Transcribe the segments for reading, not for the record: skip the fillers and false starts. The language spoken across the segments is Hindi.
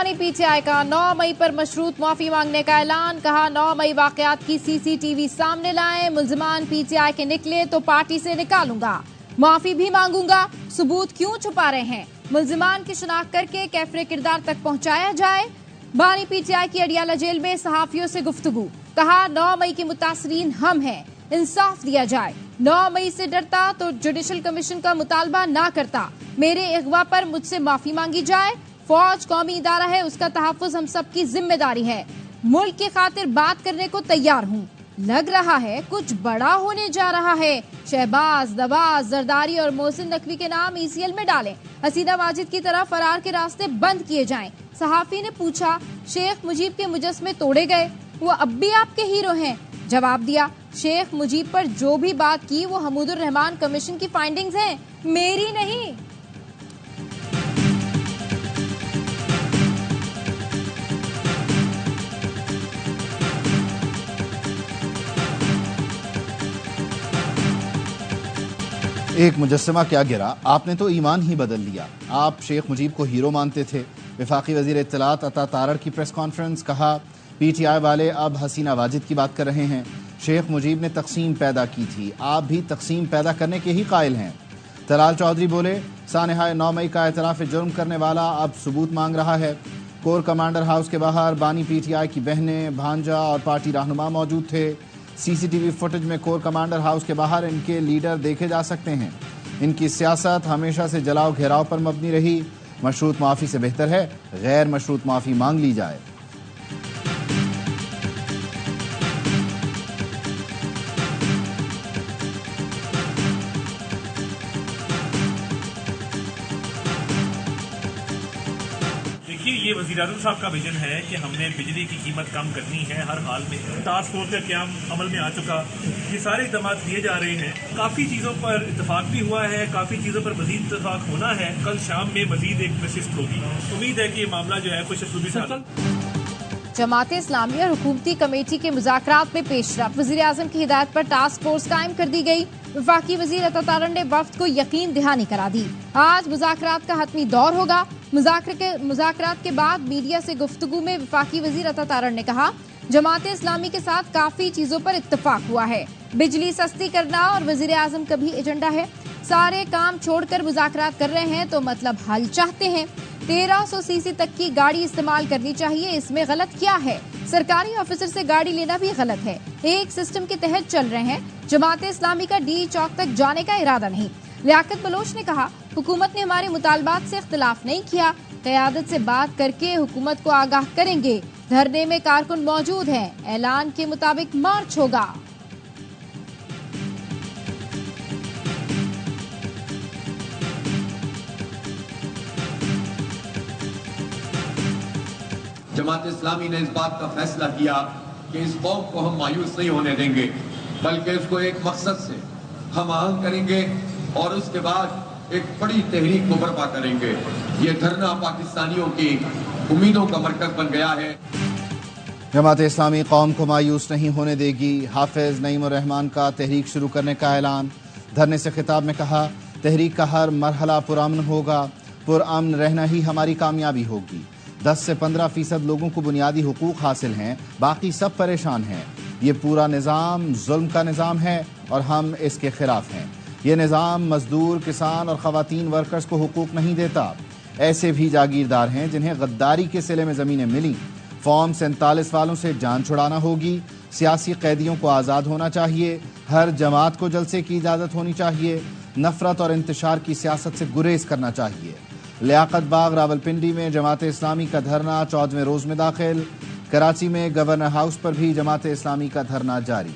बानी पीटीआई का 9 मई पर मशरूत माफी मांगने का ऐलान। कहा 9 मई वाकयात की सीसीटीवी सामने लाएं, मुल्जिमान पीटीआई के निकले तो पार्टी से निकालूंगा, माफी भी मांगूंगा, सबूत क्यों छुपा रहे हैं, मुल्जिमान की शिनाख्त करके कैफरे किरदार तक पहुंचाया जाए। बानी पीटीआई की अडियाला जेल में सहाफियों से गुफ्तगू। कहा 9 मई के मुतासरीन हम हैं, इंसाफ दिया जाए। 9 मई से डरता तो जुडिशल कमीशन का मुतालबा ना करता, मेरे अगवा पर मुझसे माफी मांगी जाए। फौज कौमी इदारा है, उसका तहफ्फुज हम सबकी जिम्मेदारी है, मुल्क की खातिर बात करने को तैयार हूँ। लग रहा है कुछ बड़ा होने जा रहा है। शहबाज, नवाज, जरदारी और मोहसिन नकवी के नाम ईसीएल में डालें, हसीना वाजिद की तरह फरार के रास्ते बंद किए जाएं। सहाफी ने पूछा शेख मुजीब के मुजस्समे तोड़े गए, वो अब भी आपके हीरो हैं? जवाब दिया शेख मुजीब पर जो भी बात की वो हमीदुर रहमान कमीशन की फाइंडिंग्स हैं, मेरी नहीं। एक मुजस्समा क्या गिरा, आपने तो ईमान ही बदल लिया। आप शेख मुजीब को हीरो मानते थे। वफाकी वजीर इत्तलात अता तारड़ की प्रेस कॉन्फ्रेंस। कहा पीटीआई वाले अब हसीना वाजिद की बात कर रहे हैं। शेख मुजीब ने तकसीम पैदा की थी, आप भी तकसीम पैदा करने के ही कायल हैं। तलाल चौधरी बोले सानहाय 9 मई का एतराफ जुर्म करने वाला अब सबूत मांग रहा है। कोर कमांडर हाउस के बाहर बानी पीटीआई की बहनें, भांजा और पार्टी रहनुमा मौजूद थे। सीसीटीवी फुटेज में कोर कमांडर हाउस के बाहर इनके लीडर देखे जा सकते हैं। इनकी सियासत हमेशा से जलाओ घेराव पर मबनी रही। मशरूत माफी से बेहतर है गैर मशरूत माफी मांग ली जाए। ये वज़ीर-ए-आज़म साहब का विजन है कि हमने बिजली की कीमत कम करनी है हर हाल में। टास्क फोर्स का क्याम अमल में आ चुका, ये सारे इक़दाम किए जा रहे हैं। काफ़ी चीज़ों पर इत्तफाक भी हुआ है, काफ़ी चीज़ों पर मज़ीद इत्तफाक होना है। कल शाम में मज़ीद एक नशिस्त होगी, उम्मीद है कि ये मामला जो है कुछ असलूबी साथ। जमात इस्लामी और हुकूमती कमेटी के मुज़ाकरात में पेशरफ। वज़ीर-ए-आज़म की हिदायत पर टास्क फोर्स कायम कर दी गई। वफाकी वज़ीर अता तारड़ ने वफ्द को यकीन दहानी करा दी। आज मुज़ाकरात का हतमी दौर होगा। मुज़ाकरात के बाद मीडिया से गुफ्तगू में वफाकी वज़ीर अता तारड़ ने कहा जमात इस्लामी के साथ काफ़ी चीज़ों पर इत्तफाक हुआ है। बिजली सस्ती करना और वज़ीर-ए-आज़म का भी एजेंडा है। सारे काम छोड़कर मुज़ाकरात कर रहे हैं तो मतलब हल चाहते हैं। 1300 सीसी तक की गाड़ी इस्तेमाल करनी चाहिए, इसमें गलत क्या है? सरकारी ऑफिसर से गाड़ी लेना भी गलत है। एक सिस्टम के तहत चल रहे हैं। जमात इस्लामी का डी चौक तक जाने का इरादा नहीं। लियाकत बलोच ने कहा हुकूमत ने हमारे मुतालबात से इख्तिलाफ नहीं किया, क़यादत से बात करके हुकूमत को आगाह करेंगे। धरने में कारकुन मौजूद हैं, ऐलान के मुताबिक मार्च होगा। जमात इस्लामी ने इस बात का फैसला किया कि इस कौम को हम मायूस नहीं होने देंगे, बल्कि इसको एक मकसद से हम आहंग करेंगे और उसके बाद एक बड़ी तहरीक को बर्पा करेंगे। ये धरना पाकिस्तानियों की उम्मीदों का मरकज बन गया है। जमात इस्लामी कौम को मायूस नहीं होने देगी। हाफिज नईमुर रहमान का तहरीक शुरू करने का ऐलान। धरने से खिताब में कहा तहरीक का हर मरहला पुरअमन होगा, पुरअमन रहना ही हमारी कामयाबी होगी। 10 से 15% लोगों को बुनियादी हुकूक हासिल हैं, बाकी सब परेशान हैं। ये पूरा निज़ाम जुल्म का निज़ाम है और हम इसके खिलाफ हैं। ये निज़ाम मजदूर, किसान और ख़वातीन वर्कर्स को हुकूक नहीं देता। ऐसे भी जागीरदार हैं जिन्हें गद्दारी के सिले में ज़मीनें मिली। फॉर्म 47 वालों से जान छुड़ाना होगी। सियासी कैदियों को आज़ाद होना चाहिए। हर जमात को जलसे की इजाज़त होनी चाहिए। नफरत और इंतशार की सियासत से गुरेज करना चाहिए। लियाकत बाग रावलपिंडी में जमात इस्लामी का धरना 14वें रोज में दाखिल। कराची में गवर्नर हाउस पर भी जमात इस्लामी का धरना जारी।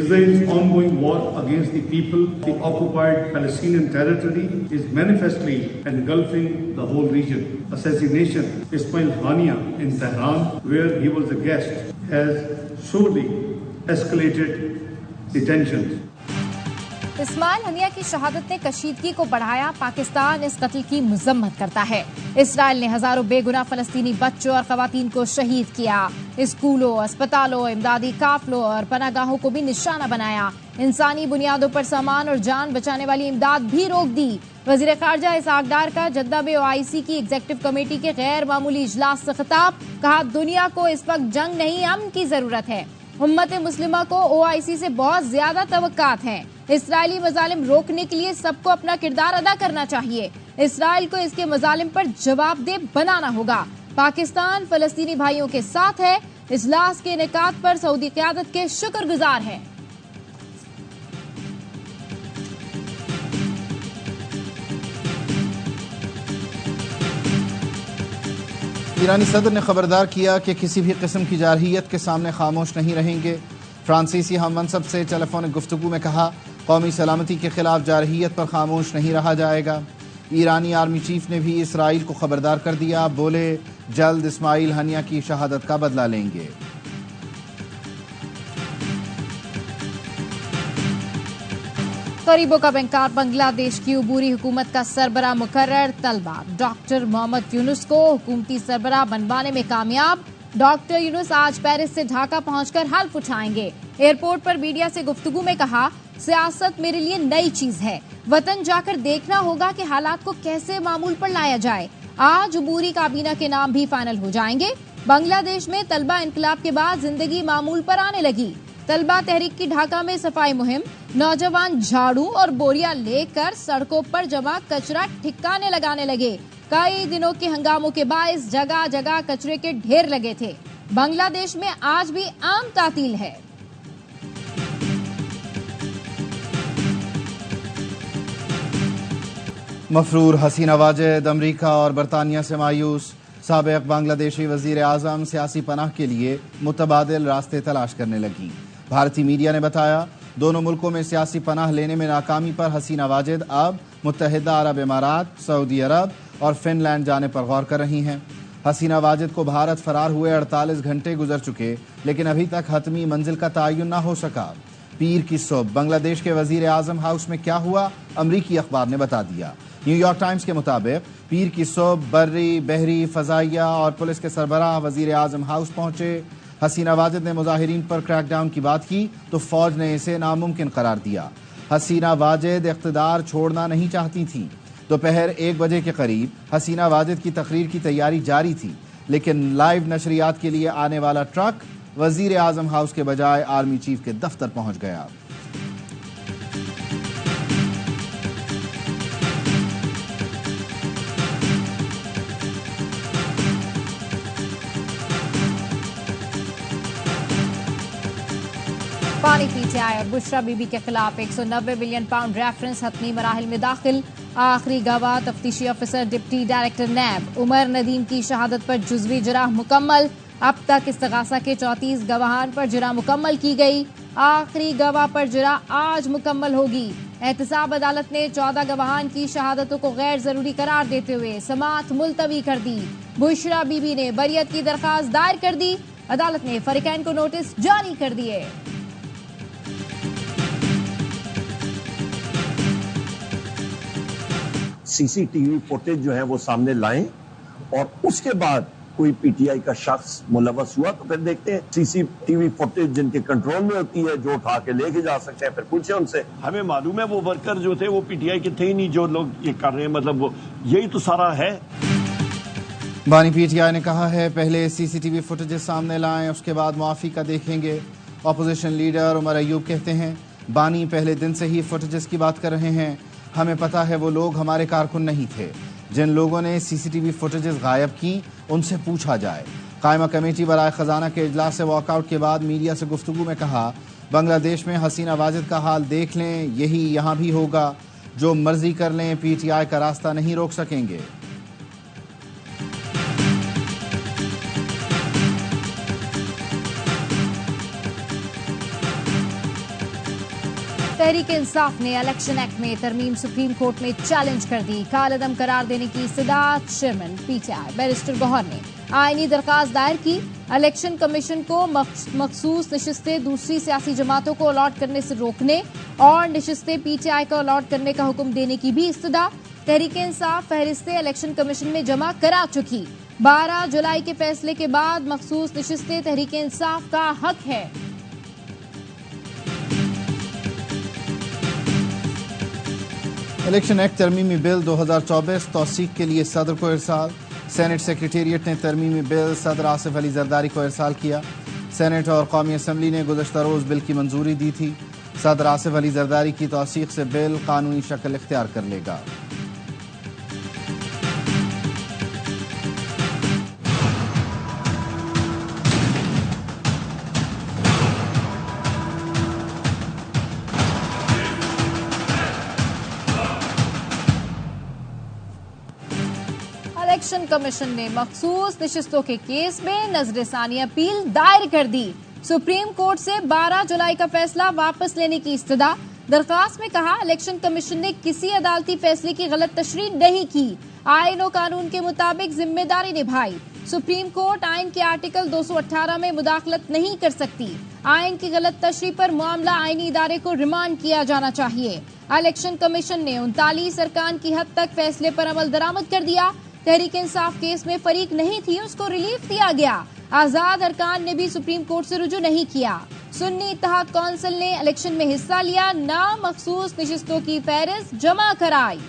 Israel's ongoing war against the people of the occupied Palestinian territory is manifestly engulfing the whole region. Assassination of Ismail Hania in Tehran, where he was a guest, has surely escalated the tensions. Ismail Haniyeh की शहादत ने कशीदगी को बढ़ाया। पाकिस्तान इस कत्ल की मजम्मत करता है। इसराइल ने हजारों बेगुनाह फलस्तीनी बच्चों और खवातीन को शहीद किया। स्कूलों, अस्पतालों, इमदादी काफलों और पनागाहों को भी निशाना बनाया। इंसानी बुनियादों पर सामान और जान बचाने वाली इमदाद भी रोक दी। वजीर खारजा इसहाक डार का जद्दा में OIC की एग्जीक्यूटिव कमेटी के गैर मामूली इजलास से खिताब। कहा, दुनिया को इस वक्त जंग नहीं, अमन की जरूरत है। उम्मत मुस्लिमा को OIC से बहुत ज्यादा तवक्कात हैं। इसराइली मजालिम रोकने के लिए सबको अपना किरदार अदा करना चाहिए। इसराइल को इसके मजालिम पर जवाबदेह बनाना होगा। पाकिस्तान फलस्तीनी भाइयों के साथ है। इजलास के इनेकाद पर सऊदी क़यादत के शुक्रगुजार है। ईरानी सदर ने खबरदार किया कि किसी भी किस्म की जारहियत के सामने खामोश नहीं रहेंगे। फ्रांसीसी हम मनसब से टेलीफोनिक गुफ्तगू में कहा, कौमी सलामती के खिलाफ जारहियत पर खामोश नहीं रहा जाएगा। ईरानी आर्मी चीफ ने भी इसराइल को खबरदार कर दिया। बोले, जल्द इस्माइल हनिया की शहादत का बदला लेंगे। गरीबों का बैंकर बांग्लादेश की अबूरी हुकूमत का सरबरा मुकर्रर। तलबा डॉक्टर मोहम्मद यूनुस को हुकूमती सरबरा बनवाने में कामयाब। डॉक्टर यूनुस आज पेरिस से ढाका पहुंचकर हल्फ उठाएंगे। एयरपोर्ट पर मीडिया से गुफ्तगू में कहा, सियासत मेरे लिए नई चीज है। वतन जाकर देखना होगा कि हालात को कैसे मामूल पर लाया जाए। आज अबूरी काबीना के नाम भी फाइनल हो जाएंगे। बांग्लादेश में तलबा इनकलाब के बाद जिंदगी मामूल पर आने लगी। तलबा तहरीक की ढाका में सफाई मुहिम। नौजवान झाड़ू और बोरियां लेकर सड़कों पर जमा कचरा ठिकाने लगाने लगे। कई दिनों के हंगामों के बायस जगह जगह कचरे के ढेर लगे थे। बांग्लादेश में आज भी आम तातील है। मफरूर हसीना वाजिद अमरीका और बरतानिया से मायूस। साबिक बांग्लादेशी वजीर आजम सियासी पनाह के लिए मुतबादिल रास्ते तलाश करने लगी। भारतीय मीडिया ने बताया, दोनों मुल्कों में सियासी पनाह लेने में नाकामी पर हसीना वाजिद अब मुत्तहिदा अरब इमारात, सऊदी अरब और फिनलैंड जाने पर गौर कर रही हैं। हसीना वाजिद को भारत फरार हुए 48 घंटे गुजर चुके, लेकिन अभी तक हतमी मंजिल का तयन न हो सका। पीर की सुबह बांग्लादेश के वजीर आजम हाउस में क्या हुआ, अमरीकी अखबार ने बता दिया। न्यूयॉर्क टाइम्स के मुताबिक पीर की सुबह बर्री, बहरी, फजाइया और पुलिस के सरबराह वजीर आजम हाउस पहुंचे। हसीना वाजिद ने मुजाहिरीन पर क्रैकडाउन की बात की तो फौज ने इसे नामुमकिन करार दिया। हसीना वाजिद इख्तिदार छोड़ना नहीं चाहती थी। दोपहर 1 बजे के करीब हसीना वाजिद की तकरीर की तैयारी जारी थी, लेकिन लाइव नशरियात के लिए आने वाला ट्रक वजीर आजम हाउस के बजाय आर्मी चीफ के दफ्तर पहुंच गया। पानी PTI और बुशरा बीबी के खिलाफ 190 मिलियन पाउंड रेफरेंस हतमी मराहिल में दाखिल। आखिरी गवाह तफ्तीशी officer deputy director NAB Umar Nadeem की शहादत पर जुज़वी जराह मुकम्मल। अब तक इस्तगासा के 34 गवाहान पर जरा मुकम्मल की गई। आखिरी गवाह पर जरा आज मुकम्मल होगी। एहतसाब अदालत ने 14 गवाहान की शहादतों को गैर जरूरी करार देते हुए समाअत मुलतवी कर दी। बुशरा बीबी ने बरियत की दरखास्त दायर कर दी। अदालत ने फरीकैन को नोटिस जारी कर दिए। CCTV फुटेज जो है वो सामने लाएं और उसके बाद कोई PTI का शख्स मुलव्वस हुआ तो फिर देखते हैं। CCTV फुटेज जिनके कंट्रोल में होती है, जो उठा के लेके जा सकते हैं, फिर पूछे उनसे। हमें मालूम है वो वर्कर जो थे वो PTI के थे ही नहीं, जो लोग ये कर रहे हैं। मतलब वो यही तो सारा है। बानी PTI ने कहा है, पहले CCTV फुटेज सामने लाएं, उसके बाद मुआफी का देखेंगे। अपोजिशन लीडर उमर अयूब कहते हैं, बानी पहले दिन से ही फुटेज की बात कर रहे हैं। हमें पता है वो लोग हमारे कारकुन नहीं थे। जिन लोगों ने CCTV फुटेजेस गायब की उनसे पूछा जाए। कायमा कमेटी बराए खजाना के इजलास से वॉकआउट के बाद मीडिया से गुफ्तगू में कहा, बांग्लादेश में हसीना वाजिद का हाल देख लें, यही यहाँ भी होगा। जो मर्जी कर लें, PTI का रास्ता नहीं रोक सकेंगे। तहरीक इंसाफ ने इलेक्शन एक्ट में तरमीम सुप्रीम कोर्ट में चैलेंज कर दी। कालअदम करार देने की इस्तदाद चेयरमैन PTI बैरिस्टर गौहर ने आईनी दरखास्त दायर की। इलेक्शन कमीशन को मखसूस नशिस्तें दूसरी सियासी जमातों को अलॉट करने से रोकने और नशिस्तें पीटीआई को अलॉट करने का हुक्म देने की भी इस्तदा। तहरीक-ए-इंसाफ फहरिस्तें इलेक्शन कमीशन में जमा करा चुकी। 12 जुलाई के फैसले के बाद मखसूस नशिस्तें तहरीक-ए-इंसाफ का हक है। इलेक्शन एक्ट तरमीमी बिल 2024 तौसीक के लिए सदर को इरसाल। सेनेट सेक्रेटेरिएट ने तरमीमी बिल सदर आसिफ अली जरदारी को इरसाल किया। सेनेट और कौमी असम्बली ने गुज़श्ता रोज़ बिल की मंजूरी दी थी। सदर आसिफ अली जरदारी की तौसीक से बिल कानूनी शक्ल इख्तियार कर लेगा। इलेक्शन कमीशन ने मखसूस नशिस्तों के केस में नजरसानी अपील दायर कर दी। सुप्रीम कोर्ट से 12 जुलाई का फैसला वापस लेने की इस्तदा। दरखास्त में कहा, इलेक्शन कमीशन ने किसी अदालती फैसले की गलत तशरीह नहीं की, आईन और कानून के मुताबिक जिम्मेदारी निभाई। सुप्रीम कोर्ट आईन के आर्टिकल 218 में मुदाखलत नहीं कर सकती। आईन की गलत तशरीह पर मामला आईनी इदारे को रिमांड किया जाना चाहिए। इलेक्शन कमीशन ने 39 अरकान की हद तक फैसले पर अमल दरामद कर दिया। तहरीक इंसाफ केस में फरीक नहीं थी, उसको रिलीफ दिया गया। आजाद अरकान ने भी सुप्रीम कोर्ट से रुजू नहीं किया। सुन्नी इत्तेहाद कौंसिल ने इलेक्शन में हिस्सा लिया, नामखसूस नशिस्तों की फहरिस्त जमा कराई।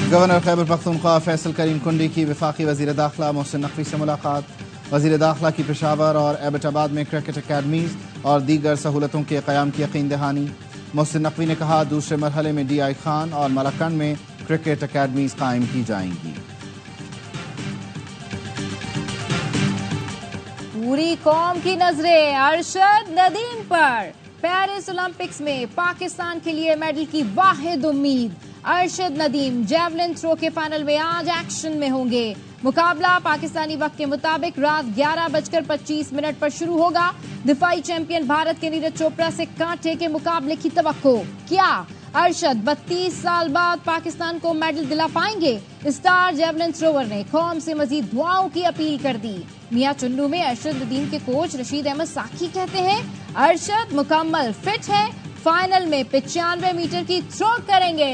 गवर्नर खैबर पख्तूनख्वा फैसल करीम कुंडी की वफाकी वजीर दाखिला मोहसिन नकवी से मुलाकात। वजीर दाखिला की पेशावर और एबटाबाद में क्रिकेट अकेडमीज और दीगर सहूलतों के क़याम की यकीन दहानी। मोहसिन नकवी ने कहा, दूसरे मरहले में DI खान और मलाकंड में क्रिकेट अकेडमीज कायम की जाएंगी। पूरी कौम की नजरें अरशद नदीम पर। पेरिस ओलंपिक्स में पाकिस्तान के लिए मेडल की वाहिद उम्मीद। अरशद नदीम जेवलिन थ्रो के फाइनल में आज एक्शन में होंगे। मुकाबला पाकिस्तानी वक्त के मुताबिक रात 11:25 पर शुरू होगा। दिफाई चैंपियन भारत के नीरज चोपड़ा से कांटे के मुकाबले की तवक्को। क्या अरशद 32 साल बाद पाकिस्तान को मेडल दिला पाएंगे? स्टार जेवलिन थ्रोवर ने कौम से मजीद दुआओं की अपील कर दी। मियां चुन्नू में अरशद नदीम के कोच रशीद अहमद साकी कहते हैं, अरशद मुकम्मल फिट है, फाइनल में 95 मीटर की थ्रो करेंगे।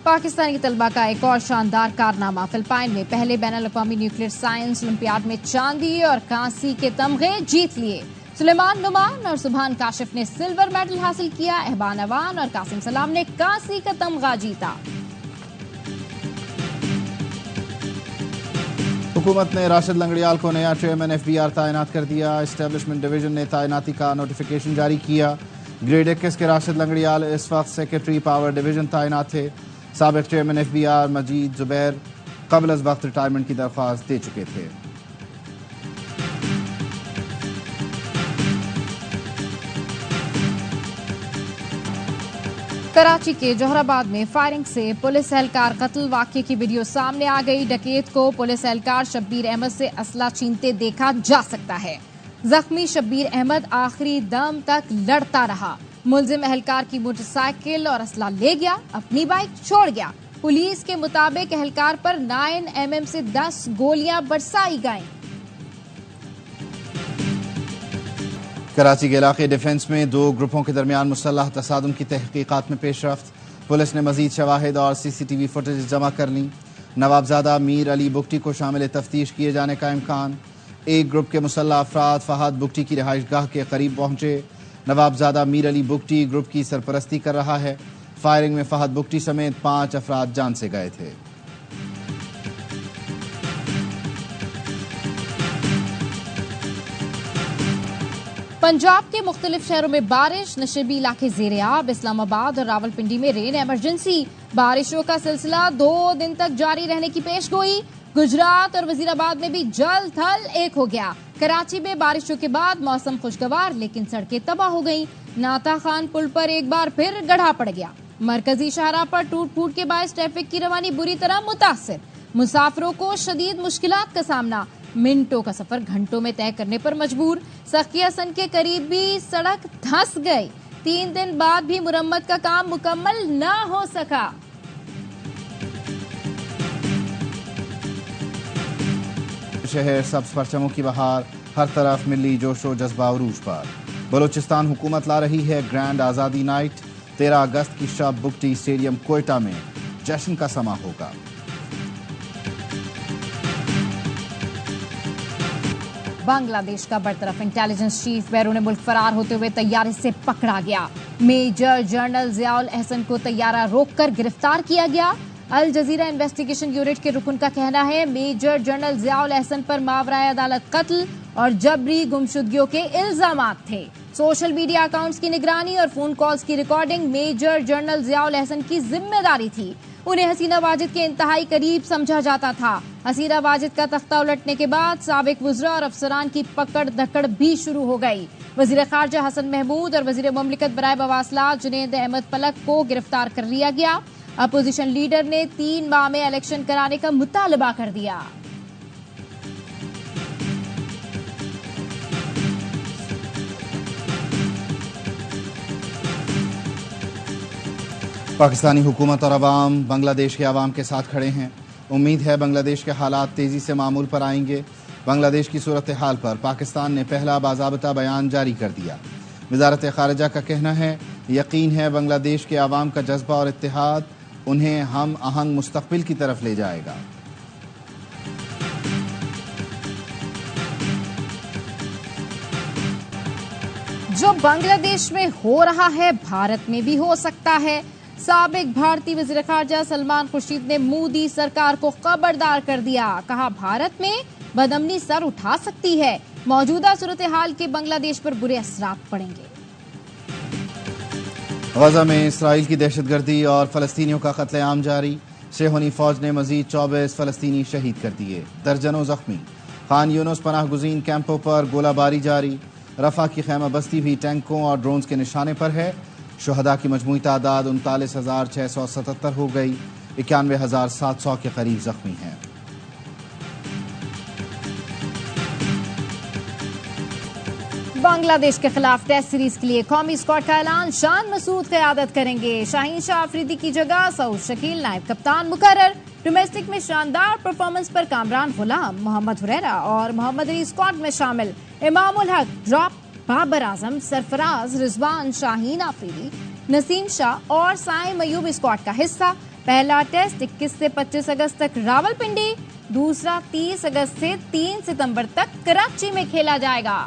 पाकिस्तानी तलबा का एक और शानदार कारनामा। फिलिपाइन में पहले बैनुल-अक़वामी न्यूक्लियर साइंस ओलंपियाड में चांदी और कांसी के तमगे जीत लिए। सुलेमान नुमान और सुभान काशिफ ने सिल्वर मेडल हासिल किया। एहबान अवान और कासिम सलाम ने कांसी का तमगा जीता। हुकूमत ने राशिद लंगड़ियाल को नया चेयरमैन FBR तैनात कर दिया। एस्टेब्लिशमेंट डिवीजन ने तैनाती का नोटिफिकेशन जारी किया। ग्रेड 21 के राशिद लंगड़ियाल इस वक्त सेक्रेटरी पावर डिवीजन तैनात थे। साबिक चेयरमैन FBR मजीद जुबैर कबल अज वक्त रिटायरमेंट की दरख्वास्त दे चुके थे। कराची के जोहराबाद में फायरिंग से पुलिस एहलकार कत्ल वाक़े की वीडियो सामने आ गई। डकैत को पुलिस एहलकार शब्बीर अहमद से असला छीनते देखा जा सकता है। जख्मी शब्बीर अहमद आखिरी दम तक लड़ता रहा। मुलजिम एहलकार की मोटरसाइकिल और असला ले गया, अपनी बाइक छोड़ गया। पुलिस के मुताबिक एहलकार पर 9mm से 10 गोलियां बरसाई गईं। कराची के इलाके डिफेंस में 2 ग्रुपों के दरमियान मुसल्लह तसादुम की तहकीकात में पेशरफ्त। पुलिस ने मजीद शवाहिद और CCTV फुटेज जमा कर ली। नवाबजादा मीर अली बुगटी को शामिल तफ्तीश किए जाने का इम्कान। एक ग्रुप के मुसल्लह अफराद फहद बुगटी की रिहाइश गाह के करीब पहुंचे। नवाबजादा मीर अली बुगटी ग्रुप की सरपरस्ती कर रहा है। फायरिंग में फहद बुगटी समेत 5 अफराद जान से गए थे। पंजाब के मुख्तलिफ शहरों में बारिश, नशेबी इलाके ज़ेरे-आब। इस्लामाबाद और रावलपिंडी में रेन इमरजेंसी। बारिशों का सिलसिला 2 दिन तक जारी रहने की पेशगोई। गुजरात और वजीराबाद में भी जल थल एक हो गया। कराची में बारिशों के बाद मौसम खुशगवार, लेकिन सड़कें तबाह हो गईं। नाता खान पुल पर एक बार फिर गड्ढा पड़ गया। मरकजी शाहराह पर टूट फूट के बायस ट्रैफिक की रवानी बुरी तरह मुतासिर। मुसाफिरों को शदीद मुश्किलात का सामना। मिनटों का सफर घंटों में तय करने पर मजबूर। सखियासन के करीब भी सड़क धंस गई। 3 दिन बाद भी मुरम्मत का काम मुकम्मल न हो सका। शहर सब्ज परचमों की बहार, हर तरफ मिली जोशो जज्बा उरूज पर। बलूचिस्तान हुकूमत ला रही है ग्रैंड आज़ादी नाइट। 13 अगस्त की शब बुगटी स्टेडियम कोयटा में जश्न का समा होगा। बांग्लादेश का बरतरफ इंटेलिजेंस चीफ बैरून मुल्क फरार होते हुए तैयारे से पकड़ा गया। मेजर जनरल जियाउल एहसन को तैयारा रोककर गिरफ्तार किया गया। अल जजीरा इन्वेस्टिगेशन यूनिट के रुकन का कहना है मेजर जनरल जियाउल एहसन पर मावराए अदालत कत्ल और जबरी गुमशुदगियों के इल्जामात थे। सोशल मीडिया अकाउंट्स की निगरानी और फोन कॉल्स की recording major general Ziaul Ahsan की जिम्मेदारी थी। उन्हें हसीना वाजिद के इंतहाई करीब समझा जाता था। हसीना वाजिद का तख्ता उलटने के बाद साबिक वुज़रा और अफसरान की पकड़ दकड़ भी शुरू हो गई। वजीर खारजा हसन महमूद और वजीर मुमलिकत बराए बवासलात जुनैद अहमद पलक को गिरफ्तार कर लिया गया। अपोजिशन लीडर ने 3 माह में इलेक्शन कराने का मुतालबा कर दिया। पाकिस्तानी हुकूमत और अवाम बांग्लादेश के अवाम के साथ खड़े हैं। उम्मीद है बांग्लादेश के हालात तेजी से मामूल पर आएंगे। बांग्लादेश की सूरत हाल पर पाकिस्तान ने पहला बाज़ाब्ता बयान जारी कर दिया। वजारत खारजा का कहना है यकीन है बांग्लादेश के अवाम का जज्बा और इत्तेहाद उन्हें हम आहंग मुस्तकबिल की तरफ ले जाएगा। जो बांग्लादेश में हो रहा है भारत में भी हो सकता है। साबिक भारतीय वज़ीर ख़ारजा सलमान खुर्शीद ने मोदी सरकार को खबरदार कर दिया। कहा भारत में बदअमनी सर उठा सकती है। मौजूदा सूरत हाल के बांग्लादेश पर बुरे असरात पड़ेंगे। गजा में इसराइल की दहशतगर्दी और फलस्तीनियों का कत्लेआम जारी। सेहोनी फौज ने मजीद 24 फलस्तीनी शहीद कर दिए, दर्जनों जख्मी। खान यूनुस पनाह गुज़ीन कैंपों पर गोलाबारी जारी। रफा की खैमा बस्ती भी टैंकों और ड्रोन्स के निशाने पर है। शुहदा की मजमूई तादाद 39,677 हो गई। 91,700 के करीब जख्मी हैं। बांग्लादेश के खिलाफ टेस्ट सीरीज के लिए कौमी स्क्वाड का ऐलान। शान मसूद क़यादत करेंगे। शाहीन शाह अफरीदी की जगह सऊद शकील नायब कप्तान मुकर्रर। डोमेस्टिक में शानदार परफॉर्मेंस पर कामरान गुलाम, मोहम्मद हुरैरा और मोहम्मद अली स्क्वाड में शामिल। इमाम उल हक, ड्रॉप, बाबर आजम, सरफराज, रिजवान, शाहीन आफरीदी, नसीम शाह और साइम अयूब स्क्वाड का हिस्सा। पहला टेस्ट 21 से 25 अगस्त तक रावलपिंडी, दूसरा 30 अगस्त से 3 सितंबर तक कराची में खेला जाएगा।